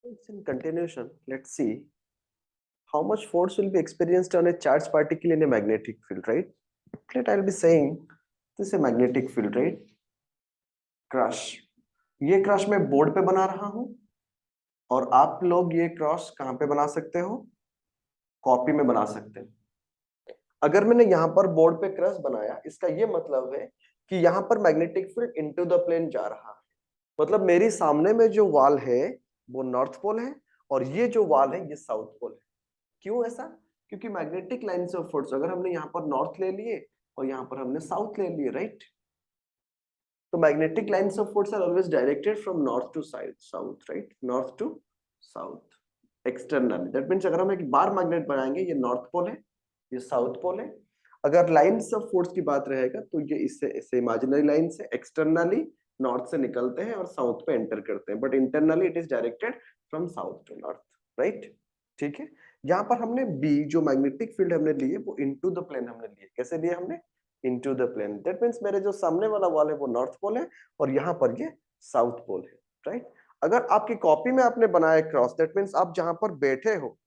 It's in continuation. Let's see how much force will be experienced on a charged particle in a magnetic field, right? Let I'll be saying this is a magnetic field, right? Crush, ये crush मैं board पे बना रहा हूं और आप लोग ये क्रॉस कहां पे बना सकते हो? कॉपी में बना सकते हैं। अगर मैंने यहां पर बोर्ड पे क्रश बनाया, इसका ये मतलब है कि यहां पर magnetic field into the plane जा रहा है। मतलब मेरी सामने में जो वॉल है वो नॉर्थ पोल है और ये जो वॉल है ये साउथ पोल है। क्यों ऐसा? क्योंकि मैग्नेटिक लाइंस ऑफ फोर्स अगर हमने यहाँ पर नॉर्थ ले लिए और यहाँ पर हमने साउथ ले लिए, राइट? तो magnetic lines of force are always directed from north to south, right? North to south externally. That means अगर हम एक बार मैग्नेट बनाएंगे, ये नॉर्थ पोल है, ये साउथ पोल है। अगर लाइंस ऑफ फोर्स की बात रहेगा तो ये इससे इमेजिनरी लाइन से एक्सटर्नली नॉर्थ से निकलते हैं और साउथ पे एंटर करते हैं, but internally it is directed from south to north, right? ठीक है। यहाँ पर हमने बी जो मैग्नेटिक फील्ड हमने लिए वो इनटू द प्लेन हमने लिए। कैसे लिए हमने? Into the plane. That means मेरे जो सामने वाला वॉल है वो नॉर्थ पोल है और यहाँ पर ये साउथ पोल है, राइट? अगर आपकी कॉपी में आपने बनाया क्रॉस, दैट मीन्स आप जहां पर बैठे हो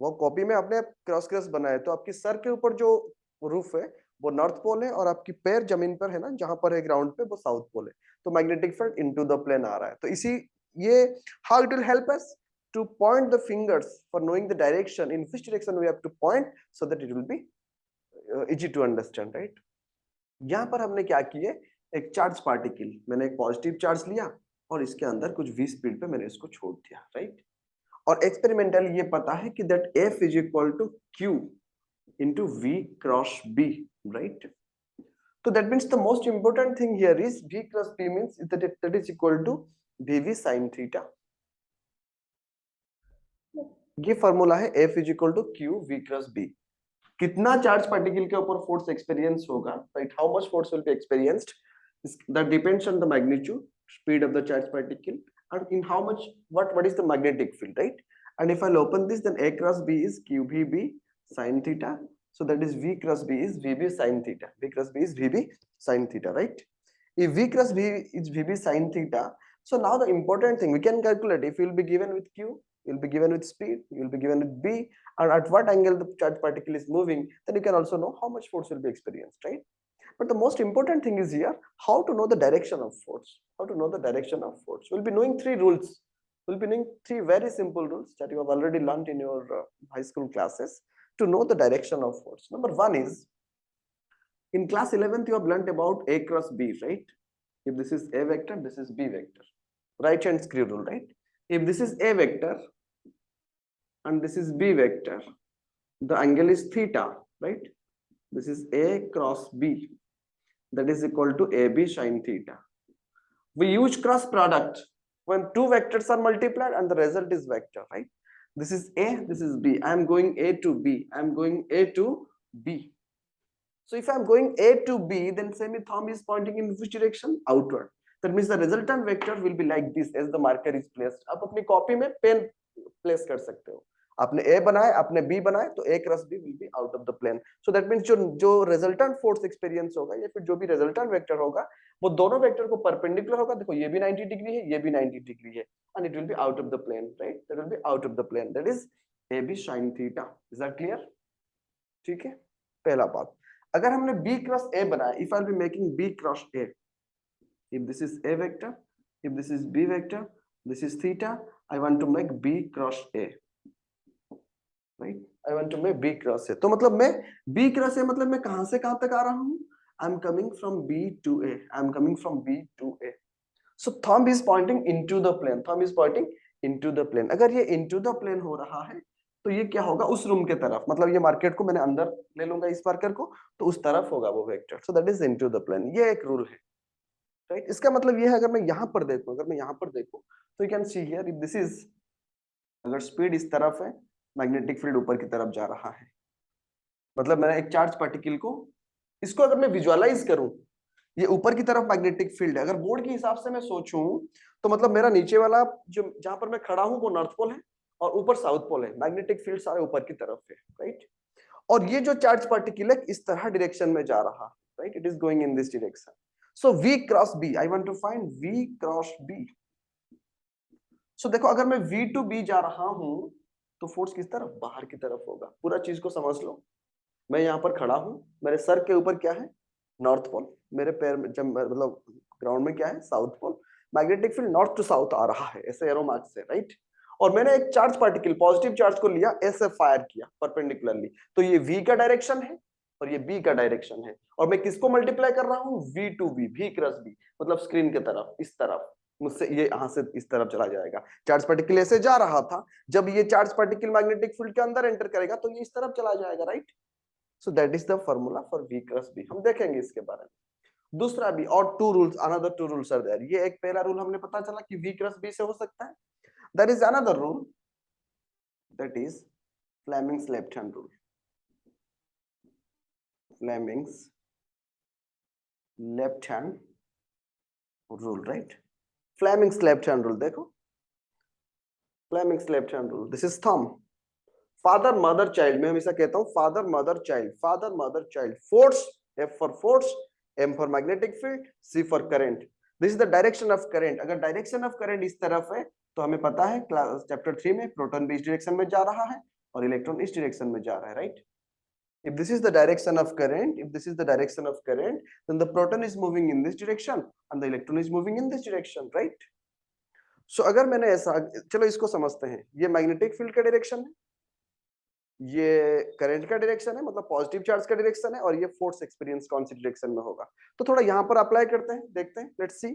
वो कॉपी में आपने क्रॉस क्रॉस बनाया, तो आपकी सर के ऊपर जो रूफ है वो नॉर्थ पोल है और आपकी पैर जमीन पर है ना, जहां पर है ग्राउंड पे, वो साउथ पोल है। तो magnetic field into the plane आ रहा है। तो इसी ये how it will help us to point the fingers for knowing the direction in which direction we have to point so that it will be easy to understand, right? यहां पर हमने क्या किए, एक चार्ज पार्टिकल, मैंने एक positive charge लिया और इसके अंदर कुछ v स्पीड पे मैंने इसको छोड़ दिया, राइट? और एक्सपेरिमेंटल ये पता है कि that F is equal to Q into V cross B, right? So that means the most important thing here is V cross B means that is equal to VV sin theta. ये formula है F is equal to Q V cross B। कितना charge particle के ऊपर force experience होगा, right? How much force will be experienced, that depends on the magnitude, speed of the charged particle, and in how much, what is the magnetic field, right? And if I'll open this, then A cross B is QVB sin theta. So that is V cross B is VB sin theta. V cross B is VB sin theta, right? If V cross B is VB sin theta, so now the important thing we can calculate, if you'll be given with Q, you'll be given with speed, you'll be given with B, and at what angle the charged particle is moving, then you can also know how much force will be experienced, right? But the most important thing is here how to know the direction of force. How to know the direction of force? We'll be knowing three rules. We'll be knowing three very simple rules that you have already learned in your high school classes to know the direction of force. Number one is, in class 11th you have learned about A cross B, right? If this is A vector, this is B vector. Right hand screw rule, right? If this is A vector and this is B vector, the angle is theta, right? This is A cross B, that is equal to AB sin theta. We use cross product when two vectors are multiplied and the result is vector, right? This is A, this is B. I am going A to B. I am going A to B. So if I am going A to B, then say my thumb is pointing in which direction? Outward. That means the resultant vector will be like this as the marker is placed. आप अपनी copy में pen place कर सकते हो। आपने A बनाए, आपने B बनाए, तो A cross B will be out of the plane. So that means जो resultant force experience होगा या फिर जो भी resultant vector होगा, वो दोनों वेक्टर को परपेंडिकुलर होगा। देखो ये भी 90 डिग्री है, ये भी 90 डिग्री है, and it will be out of the plane, right? That will be out of the plane. That is AB sin theta. Is that clear? ठीक है, पहला बात। अगर हमने B क्रॉस A बनाया, if I'll be making B cross A, if this is A vector, if this is B vector, this is theta, I want to make B cross A, right? I want to make B cross A. तो मतलब मैं B cross A मतलब मैं कहां से कहां तक आ रहा हूं? I'm coming from B to A. I'm coming from B to A. So thumb is pointing into the plane. Thumb is pointing into the plane. अगर ये into the plane हो रहा है तो ये क्या होगा? उस रूम के तरफ, मतलब ये मार्केट को मैंने अंदर ले लूंगा इस मार्कर को, तो उस तरफ होगा वो vector. So that is into the plane. ये एक रूल है, राइट? इसका मतलब ये है, अगर मैं यहां पर देखूं, अगर मैं यहां पर देखूं तो you can see here, if this is, अगर स्पीड इस तरफ है, मैग्नेटिक फील्ड ऊपर की तरफ जा रहा है। मतलब मैंने एक चार्ज पार्टिकल को, इसको अगर मैं विजुअलाइज करूं, ये ऊपर की तरफ मैग्नेटिक फील्ड है। अगर बोर्ड के हिसाब से मैं सोचूं तो मतलब मेरा नीचे वाला जो जहां पर मैं खड़ा हूं वो नॉर्थ पोल है और ऊपर साउथ पोल है। मैग्नेटिक फील्ड सारे ऊपर की तरफ है, राइट? और ये जो चार्ज पार्टिकल है इस तरह डायरेक्शन में जा रहा है, right? It is going in this direction. So V cross B, I want to find V cross B। So देखो अगर मैं V टू B जा रहा हूं तो फोर्स किस तरफ, बाहर की तरफ होगा। पूरा चीज को समझ लो। मैं यहाँ पर खड़ा हूं, मेरे सर के ऊपर क्या है, नॉर्थ पोल। मेरे पैर में जब मतलब ग्राउंड में क्या है, south pole. Magnetic field north to south आ रहा है ऐसे एरो मार्क से, राइट। और मैंने एक चार्ज पार्टिकल, पॉजिटिव चार्ज को लिया, ऐसे फायर किया परपेंडिकुलरली, तो ये V का डायरेक्शन है और ये B का डायरेक्शन है। और मैं किसको मल्टीप्लाई कर रहा हूँ, V to B, V cross B, मतलब स्क्रीन की तरफ, इस तरफ। मुझसे ये यहां से इस तरफ चला जाएगा। चार्ज पार्टिकल ऐसे जा रहा था, जब ये चार्ज पार्टिकल मैग्नेटिक फील्ड के अंदर एंटर करेगा तो ये इस तरफ चला जाएगा, right. So that is the formula for V cross B। हम देखेंगे इसके बारे में। दूसरा भी, और two rules, another two rules are there. ये एक पहला रूल हमने पता चला कि V क्रॉस B से हो सकता है। There is another rule, that is Fleming's left hand rule. Fleming's left hand rule, right. Fleming's left hand rule देखो, Fleming's left hand rule, this is thumb. Father mother child, मैं हमेशा कहता हूं father mother child, father mother child. Force, F for force, M for magnetic field, C for current. This is the direction of current. अगर direction of current इस तरफ है तो हमें पता है क्लास चैप्टर 3 में प्रोटॉन भी इस डायरेक्शन में जा रहा है और इलेक्ट्रॉन इस डायरेक्शन में जा रहा है, right. If this is the direction of current, if this is the direction of current, then the proton is moving in this direction and the electron is moving in this direction, right? So अगर मैंने ऐसा, चलो इसको समझते हैं। ये magnetic field का direction है, ये करंट का डायरेक्शन है, मतलब पॉजिटिव चार्ज का डायरेक्शन है, और ये फोर्स एक्सपीरियंस कौन सी डायरेक्शन में होगा। तो थोड़ा यहाँ पर अप्लाई करते हैं, देखते हैं, लेट्स सी।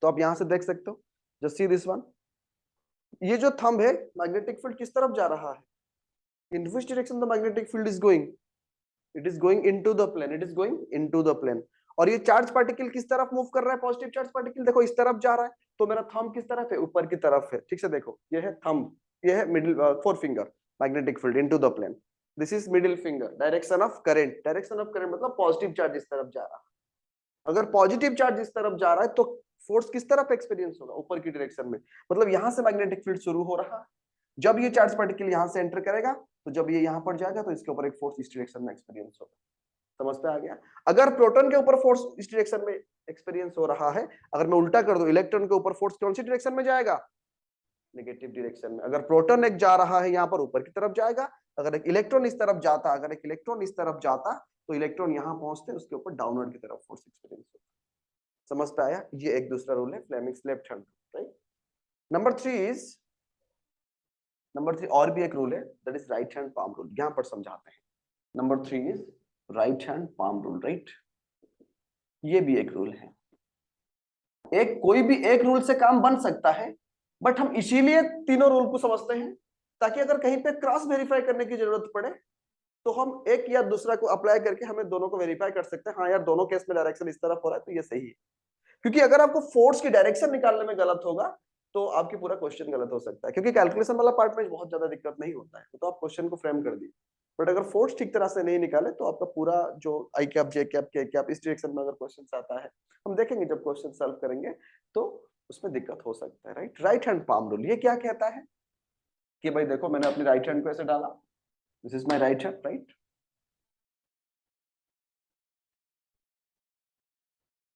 तो आप यहाँ से देख सकते हो, जस्ट सी दिस वन। ये जो थंब है, मैग्नेटिक फील्ड किस तरफ जा रहा है, in which direction the magnetic field is going, it is going into the plane, it is going into the plane. और ये चार्ज पार्टिकल किस तरफ मूव कर रहा है, पॉजिटिव चार्ज पार्टिकल देखो इस तरफ जा रहा है। तो मेरा थंब किस तरफ है, ऊपर की तरफ है। ठीक से देखो, ये है थंब, ये है middle forefinger, magnetic field into the plane. This is middle finger, direction of current. Direction of current मतलब पॉजिटिव चार्ज इस तरफ जा रहा है। अगर पॉजिटिव चार्ज इस तरफ जा रहा है तो फोर्स किस तरफ एक्सपीरियंस होगा, ऊपर की डायरेक्शन में। मतलब यहां से मैग्नेटिक फील्ड शुरू हो रहा है। जब ये चार्ज पार्टिकल यहां से एंटर करेगा तो जब ये यहां पर जाएगा तो इसके ऊपर एक फोर्स इस डायरेक्शन में एक्सपीरियंस होगा। समझ पे आ गया। अगर प्रोटॉन के ऊपर फोर्स इस डायरेक्शन में एक्सपीरियंस हो रहा है, अगर मैं उल्टा कर दूं, इलेक्ट्रॉन के ऊपर फोर्स कौन सी डायरेक्शन में जाएगा, नेगेटिव डायरेक्शन में। अगर प्रोटॉन एक जा रहा है यहाँ पर, ऊपर की तरफ जाएगा। अगर एक इलेक्ट्रॉन इस तरफ जाता, अगर एक इलेक्ट्रॉन इस तरफ जाता तो इलेक्ट्रॉन यहाँ पहुंचते, उसके ऊपर डाउनवर्ड की तरफ फोर्स एक्सपीरियंस होता। समझ पे आया। ये एक दूसरा रूल है, Fleming's left hand, right. Number 3 और भी एक रूल है, that is right hand palm rule. यहां पर समझाते हैं। Number 3 is right hand palm rule, right. ये भी एक रूल है। एक कोई भी एक रूल से काम बन सकता है, बट हम इसीलिए तीनों रूल को समझते हैं ताकि अगर कहीं पे क्रॉस वेरीफाई करने की जरूरत पड़े तो हम एक या दूसरा को अप्लाई करके हमें दोनों को वेरीफाई कर सकते हैं। हाँ यार, दोनों केस में डायरेक्शन इस तरफ हो रहा है तो ये सही है। क्योंकि अगर आपको फोर्स की डायरेक्शन निकालने में गलत होगा तो आपकी पूरा क्वेश्चन गलत हो सकता है। क्योंकि कैलकुलेशन वाला पार्ट में बहुत ज्यादा दिक्कत नहीं होता है, तो आप क्वेश्चन को फ्रेम कर दिए। बट अगर फोर्स ठीक तरह से नहीं निकाले तो आपका पूरा जो आई कैप जे कैप के कैप इस डायरेक्शन में अगर क्वेश्चन आता है, हम देखेंगे जब क्वेश्चन सॉल्व करेंगे तो उसमें दिक्कत हो सकता है, right. Right hand palm rule ये क्या कहता है कि भाई देखो, मैंने अपनी राइट हैंड को ऐसे डाला, this is my right hand, right.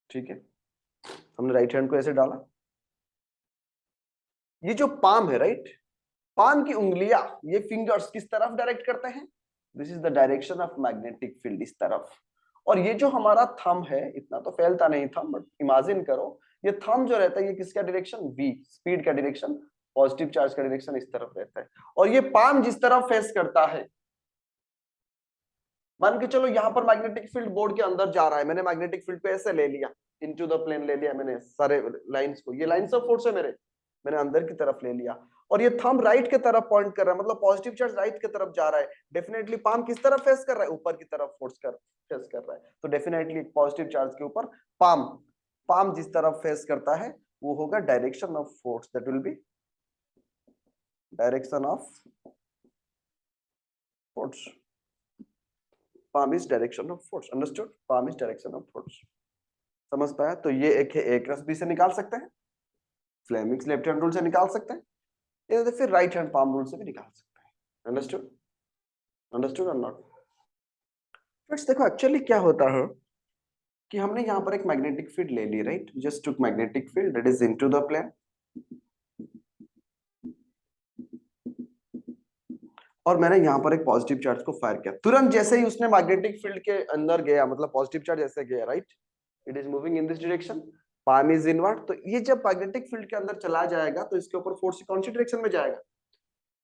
ठीक है, हमने राइट हैंड को ऐसे डाला। ये जो पाम है, राइट, पाम की उंगलियां, ये फिंगर्स किस तरफ डायरेक्ट करते हैं, this is the direction of magnetic field, इस तरफ। और ये जो हमारा थंब है, इतना तो फैलता नहीं थंब, बट इमेजिन करो ये थंब जो रहता है ये किसका डायरेक्शन, v, स्पीड का डायरेक्शन, पॉजिटिव चार्ज का डायरेक्शन इस तरफ रहता है। और ये पाम जिस तरफ फेस करता है, मान के चलो यहाँ पर मैग्नेटिक फील्ड बोर्ड के अंदर जा रहा है, मैंने मैग्नेटिक फील्ड को ऐसे ले लिया, इनटू द प्लेन ले लिया मैंने सारे लाइंस को, ये लाइंस ऑफ फोर्स है मेरे, मैंने अंदर की तरफ ले लिया। और ये थंब राइट की तरफ पॉइंट कर रहा है, मतलब पॉजिटिव चार्ज राइट की तरफ जा रहा है। डेफिनेटली पाम किस तरफ फेस कर रहा है, ऊपर की तरफ फोर्स कर फेस कर रहा है। तो डेफिनेटली पॉजिटिव चार्ज के ऊपर पाम, पाम जिस तरफ फेस करता है वो होगा direction of force, that will be direction of force. palm is direction of force, understood? palm is direction of force, समझ पाया। तो ये एक है a क्रॉस b से निकाल सकते हैं, फ्लेमिंग्स लेफ्ट हैंड रूल से निकाल सकते हैं, या तो फिर राइट हैंड पाम रूल से भी निकाल सकते हैं। अंडरस्टूड, अंडरस्टूड और नॉट? फ्रेंड्स देखो, एक्चुअली क्या होता है कि हमने यहाँ पर एक मैग्नेटिक फील्ड ले ली, right, just took magnetic field that is into the plane, और मैंने यहाँ पर एक पॉजिटिव चार्ज को फायर किया, तुरंत जैसे ही उसने मैग्नेटिक फील्ड के अंदर गया, मतलब पॉजिटिव चार्ज ऐसे गया, right, it is moving in this direction, palm is inward, तो ये जब मैग्नेटिक फील्ड के अंदर चला जाएगा तो इसके ऊपर फोर्स कौन सी डायरेक्शन में जाएगा,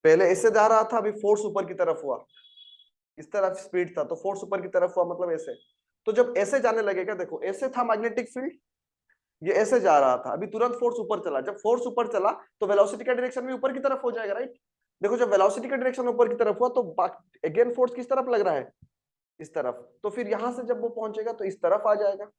पहले ऐसे जा रहा था, अभी फोर्स ऊपर की तरफ हुआ, इस तरफ स्पीड था तो फोर्स ऊपर की तरफ हुआ, मतलब ऐसे, तो जब ऐसे जाने लगेगा, देखो ऐसे था मैग्नेटिक फील्ड, ये ऐसे जा रहा था, अभी तुरंत फोर्स ऊपर चला, जब फोर्स ऊपर चला तो वेलोसिटी का डायरेक्शन भी ऊपर की तरफ हो जाएगा, राइट, देखो जब वेलोसिटी का डायरेक्शन ऊपर की तरफ हुआ तो अगेन फोर्स किस तरफ लग रहा है, इस तरफ, तो फिर यहां से जब वो पहुंचेगा तो इस तरफ आ जाएगा,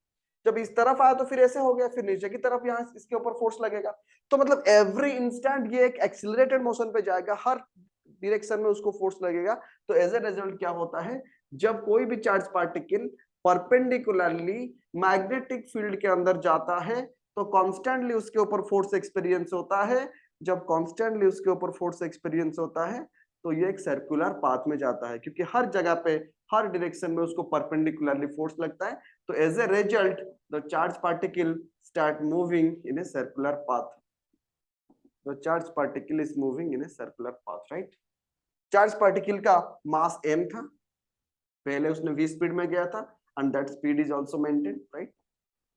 जब इस तरफ आया तो फिर ऐसे हो गया, फिर नीचे की तरफ यहाँ इसके ऊपर फोर्स लगेगा, तो मतलब एवरी इंस्टेंट ये एक एक्सिलरेटेड मोशन पे जाएगा, हर डायरेक्शन में उसको फोर्स लगेगा, तो एज ए रिजल्ट क्या होता है, जब कोई भी charge particle perpendicularly magnetic field के अंदर जाता है तो कॉन्स्टेंटली उसके ऊपर फोर्स एक्सपीरियंस होता है, जब कॉन्स्टेंटली उसके ऊपर फोर्स एक्सपीरियंस होता है तो ये एक सर्कुलर पाथ में जाता है, क्योंकि हर जगह पे हर डायरेक्शन में उसको परपेंडिकुलरली फोर्स लगता है, तो as a result the charge particle start moving in a circular path, the charge particle is moving in a circular path, right. Charge particle का मास m था, पहले उसने v स्पीड में गया था and that speed is also maintain, right,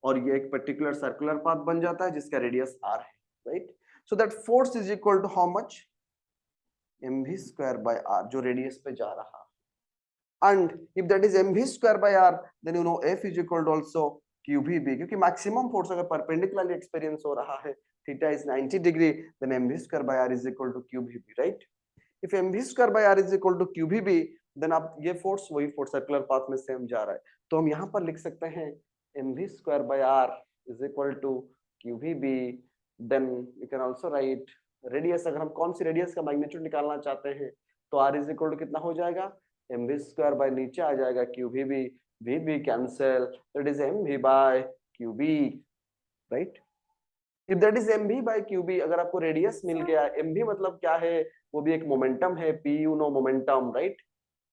और ये एक पर्टिकुलर सर्कुलर पाथ बन जाता है जिसका रेडियस r है, right, so that force is equal to how much, mv square by r, जो रेडियस पे जा रहा, and if that is mv square by r then you know F is equal to also qvb, क्योंकि maximum force अगर perpendicularly experience हो रहा है, theta is 90 degree, then mv square by r is equal to qvb, right, if mv square by r is equal to qvb then आप ये force वही force circular path में same जा रहा है, तो हम यहाँ पर लिख सकते हैं mv square by r is equal to qvb, then you can also write radius, अगर हम कौन सी रेडियस का मैग्नीट्यूड निकालना चाहते हैं तो r is equal to कितना हो जाएगा, mv स्क्वायर बाय नीचे आ जाएगा qvb, vb cancel, that is mv by qb, right, if that is mv by qb, अगर आपको रेडियस मिल गया, mv मतलब क्या है, वो भी एक मोमेंटम है, p you know momentum, right,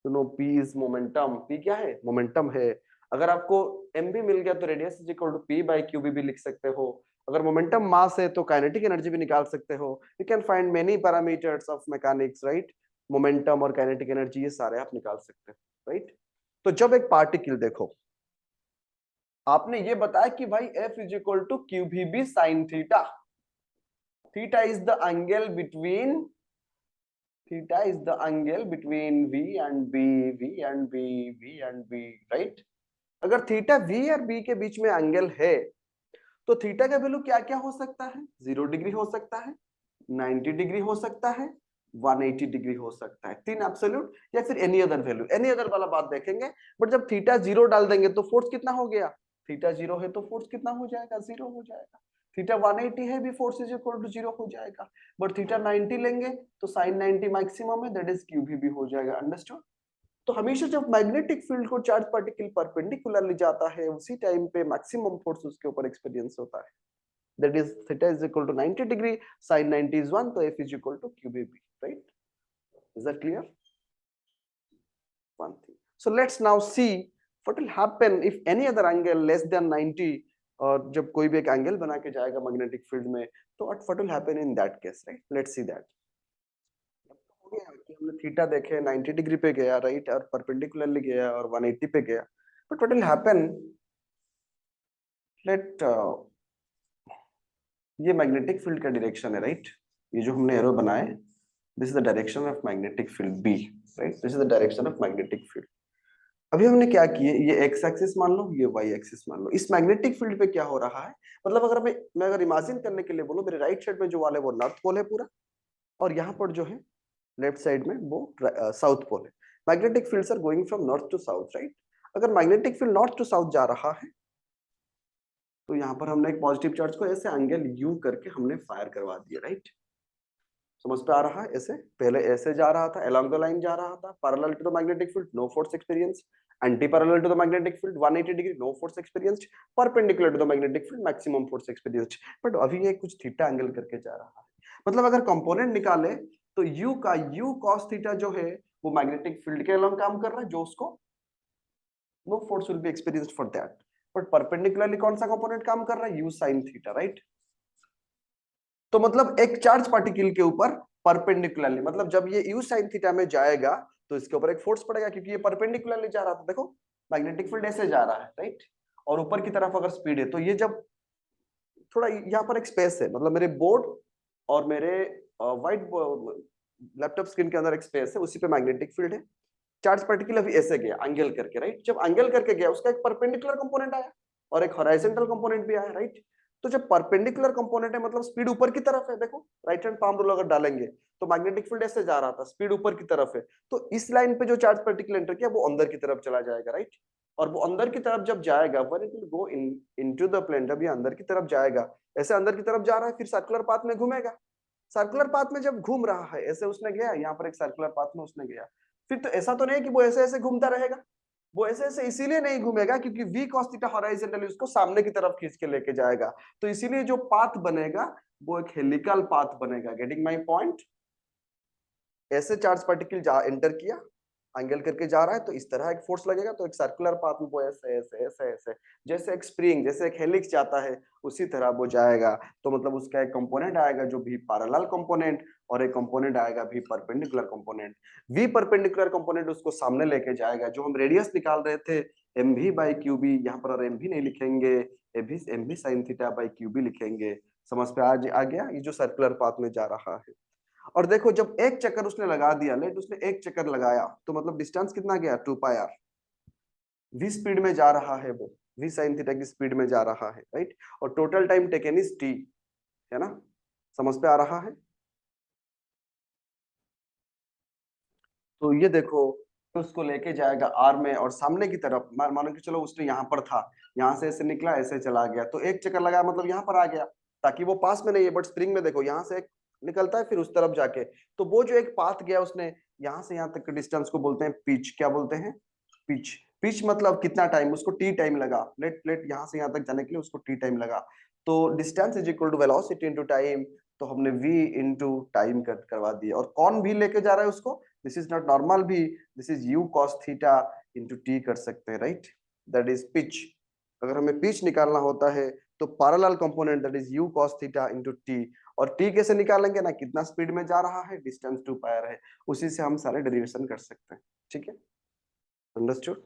you know p is momentum, p क्या है, मोमेंटम है, अगर आपको mv मिल गया तो radius is equal to p by qb भी लिख सकते हो, अगर मोमेंटम मास है तो काइनेटिक एनर्जी भी निकाल सकते हो, you can find many parameters of mechanics, right, momentum और काइनेटिक एनर्जी ये सारे आप निकाल सकते हो, राइट। तो जब एक पार्टिकल, देखो आपने ये बताया कि भाई F is equal to QVB sine theta, theta is the angle between, theta is the angle between V and B, V and B, V and B, right, अगर थीटा V और B के बीच में एंगल है तो theta का value क्या क्या हो सकता है, 0 डिग्री हो सकता है, 90 डिग्री हो सकता है, 180 डिग्री हो सकता है, तीन एब्सोल्यूट या फिर any other value, any other वाला बात देखेंगे, बट जब थीटा 0 डाल देंगे तो फोर्स कितना हो गया, थीटा 0 है तो फोर्स कितना हो जाएगा, 0 हो जाएगा, थीटा 180 है भी फोर्स इज इक्वल टू 0 हो जाएगा, बट थीटा 90 लेंगे तो साइन 90 मैक्सिमम है, दैट इज QVB हो जाएगा, अंडरस्टूड। तो हमेशा जब मैग्नेटिक फील्ड को चार्ज पार्टिकल परपेंडिकुलरली जाता है उसी टाइम पे मैक्सिमम फोर्स उसके ऊपर एक्सपीरियंस होता है, that is theta is equal to 90 degree, sin 90 is 1, so F is equal to QVB, right, is that clear, one thing, so let's now see what will happen if any other angle less than 90, और जब कोई भी एक angle बना के जाएगा magnetic field में तो what will happen in that case, right, let's see that, हो गया कि हमने थीटा देखे 90 डिग्री पे गया, राइट, और परपेंडिकुलरली गया और 180 पे गया, but what will happen, let ये मैग्नेटिक फील्ड का डायरेक्शन है, राइट, ये जो हमने एरो बनाए, this is the direction of magnetic field B, right, this is the direction of magnetic field. अभी हमने क्या किए, ये x एक्सिस मान लो, ये y एक्सिस मान लो, इस मैग्नेटिक फील्ड पे क्या हो रहा है, मतलब अगर मैं अगर इमेजिन करने के लिए बोलूं, मेरे राइट साइड में जो वाला है वो नॉर्थ पोल है पूरा, और यहाँ पर जो है लेफ्ट साइड में वो साउथ पोल है, magnetic fields are going from north to south, right, अगर magnetic field north to south जा रहा है तो यहाँ पर हमने एक पॉजिटिव चार्ज को ऐसे एंगल U करके हमने फायर करवा दिया, राइट, समझ पे आ रहा है, ऐसे पहले ऐसे जा रहा था, along the line जा रहा था, parallel to the magnetic field, no force experienced, anti parallel to the magnetic field, 180 degree, no force experienced, perpendicular to the magnetic field, maximum force experienced, but अभी ये कुछ थीटा एंगल करके जा रहा है, मतलब अगर कंपोनेंट निकाले तो U का U cos थीटा जो है वो मैग्नेटिक फील्ड के along काम कर रहा है, जो उसको no force will be experienced for that, but perpendicularly कौन सा कंपोनेंट काम कर रहा है, U sin थीटा, राइट, तो मतलब एक चार्ज पार्टिकल के ऊपर परपेंडिकुलरली, मतलब जब ये u sin थीटा में जाएगा तो इसके ऊपर एक फोर्स पड़ेगा, क्योंकि ये परपेंडिकुलरली जा रहा था। देखो मैग्नेटिक फील्ड ऐसे जा रहा है, राइट, और ऊपर की तरफ अगर स्पीड है, तो ये जब थोड़ा यहाँ पर एक स्पेस है, मतलब मेरे बोर्ड और मेरे व्हाइट लैपटॉप स्क्रीन के अंदर एक स्पेस है, उसी पे मैग्नेटिक फील्ड है। चार्ज पार्टिकल अभी ऐसे गया एंगल करके, राइट, जब एंगल करके गया उसका एक परपेंडिकुलर कंपोनेंट आया और एक हॉरिजॉन्टल कंपोनेंट भी आया, राइट। तो जब परपेंडिकुलर कंपोनेंट है मतलब स्पीड ऊपर की तरफ है, देखो राइट हैंड पाम रूल अगर डालेंगे तो मैग्नेटिक फील्ड ऐसे जा रहा था, स्पीड ऊपर की तरफ है, तो इस लाइन पे जो चार्ज पार्टिकल एंटर किया वो अंदर की तरफ चला जाएगा, राइट। और वो अंदर की तरफ जब जाएगा, when it will go into the plane, जब ये अंदर की तरफ जाएगा, ऐसे अंदर की तरफ जा रहा है, फिर सर्कुलर पाथ में घूमेगा। सर्कुलर पाथ में जब घूम रहा है, ऐसे उसने गया, यहाँ पर एक सर्कुलर पाथ में उसने गया, फिर तो ऐसा तो नहीं कि वो ऐसे ऐसे घूमता रहेगा। वो ऐसे ऐसे इसीलिए नहीं घूमेगा क्योंकि v cos थीटा हॉरिजॉन्टली उसको सामने की तरफ खींच के लेके जाएगा, तो इसीलिए जो पाथ बनेगा वो एक हेलिकल पाथ बनेगा। Getting my point? ऐसे चार्ज पार्टिकल जा एंटर किया, एंगल करके जा रहा है, तो इस तरह एक फोर्स लगेगा, तो एक सर्कुलर पाथ में वो ऐसे ऐसे ऐसे ऐसे, जैसे एक स्प्रिंग, जैसे एक हेलिक्स जाता है उसी तरह वो जाएगा। तो मतलब उसका एक कंपोनेंट आएगा जो भी पैरेलल कंपोनेंट, और एक कंपोनेंट आएगा भी perpendicular component. V perpendicular component उसको सामने लेके जाएगा, जो हम रेडियस निकाल रहे थे m v by q B, यहाँ पर और एम वी नहीं लिखेंगे, m v sine theta by q B लिखेंगे। समझ पे आ गया ये जो सर्कुलर पाथ में जा रहा है। और देखो जब एक चक्कर उसने लगा दिया, लेट उसने एक चक्कर लगाया, तो मतलब डिस्टेंस कितना गया, 2πr। v स्पीड में जा रहा है वो, v sin थीटा की स्पीड में जा रहा है, राइट। और total time taken is t, है ना, समझ पे आ रहा है। तो ये देखो तो उसको लेके जाएगा r में, और सामने की तरफ मानो कि चलो उसने यहाँ पर था, यहाँ से ऐसे निकला ऐसे चला गया, तो एक चक्कर लगाया मतलब यहाँ पर आ गया, ताकि वो पास में नहीं है, बट स्प्रिंग में देखो यहाँ से एक निकलता है फिर उस तरफ जाके, तो वो जो एक पाथ गया उसने यहाँ से यहाँ तक के डिस्टेंस को बोलते हैं पिच। क्या बोलते हैं? पिच। पिच मतलब कितना टाइम, उसको टी टाइम लगा, लेट लेट यहाँ से यहाँ तक जाने के लिए उसको टी टाइम लगा। तो distance is equal to velocity into time, तो हमने v इनटू टाइम करवा दिया। और कौन भी लेके जा रहा है उसको, दिस इज नॉट नॉर्मल भी, this is u cos theta into t कर सकते हैं, राइट, दैट इज पिच। अगर हमें पिच निकालना होता है तो parallel component that is u cos theta into t। और t कैसे निकालेंगे ना, कितना स्पीड में जा रहा है, डिस्टेंस 2πr है, उसी से हम सारे डेरिवेशन कर सकते हैं। ठीक है, अंडरस्टूड।